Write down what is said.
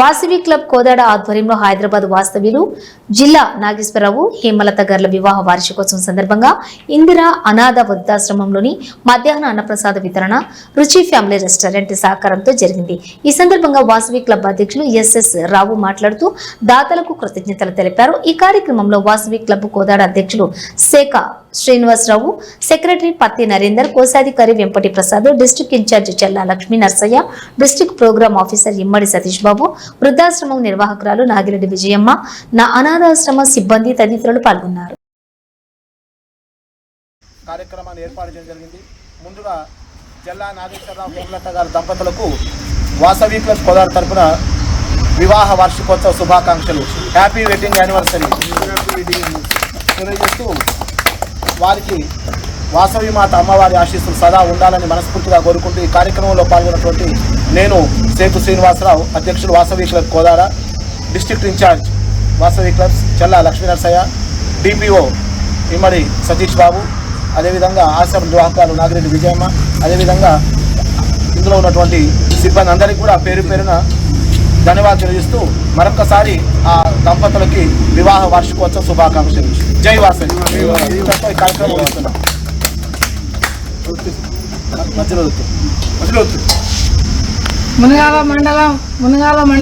Vasavi club Kodad ఆధ్వర్యంలో హైదరాబాద్ వాస్తవ్యులు జిల్లా నాగేశ్వరరావు హేమలత గార్ల వివాహ వార్షికోత్సవం సందర్భంగా ఇందిరా అనాథ వృద్ధాశ్రమంలోని మధ్యాహ్న అన్నప్రసాద వితరణ రుచి ఫ్యామిలీ రెస్టారెంట్ సహకారంతో జరిగింది. ఈ సందర్భంగా వాసవి క్లబ్ అధ్యక్షులు ఎస్ఎస్ రావు మాట్లాడుతూ దాతలకు కృతజ్ఞతలు తెలిపారు. ఈ కార్యక్రమంలో వాసవి క్లబ్ కోదాడ అధ్యక్షులు శేఖ శ్రీనివాసరావు, సెక్రటరీ పత్తి నరేందర్, కోశాధికారి Vempati Prasad, district incharge Chella Lakshmi Narsaiah, district program officer Immadi Satish Babu, వృద్ధాశ్రమం నిర్వాహకురాలు నాగిరెడ్డి విజయమ్మ, నా అనాథాశ్రమ సిబ్బంది తదితరులు పాల్గొన్నారు. కార్యక్రమాన్ని ఏర్పాటు చేయడం జరిగింది. ముందుగా జిల్లా నాగేశ్వరరావు హేమలత గారి దంపతులకు వాసవి క్లబ్ కోదాడ తరపున వివాహ వార్షికోత్సవ శుభాకాంక్షలు, హ్యాపీ వెడ్డింగ్ యానివర్సరీ తెలియజేస్తూ వారికి వాసవి మాత అమ్మవారి ఆశీస్సులు సదా ఉండాలని మనస్ఫూర్తిగా కోరుకుంటూ ఈ కార్యక్రమంలో పాల్గొన్నటువంటి నేను శేఖు శ్రీనివాసరావు, అధ్యక్షులు Vasavi club Kodad, district incharge Vasavi clubs Chella Lakshmi Narasaiah, DPO Immadi Satish Babu, అదేవిధంగా ఆశ్రమ నిర్వాహకురాలు నాగిరెడ్డి విజయమ్మ, అదేవిధంగా ఇందులో ఉన్నటువంటి సిబ్బంది అందరికీ కూడా పేరు పేరున ధన్యవాదాలు తెలియజేస్తూ మరొకసారి ఆ దంపతులకి వివాహ వార్షికోత్సవ శుభాకాంక్షలు. జై వాసవి. ఈ కార్యక్రమం వస్తున్నాం. మధ్యలో మునగాల మండలం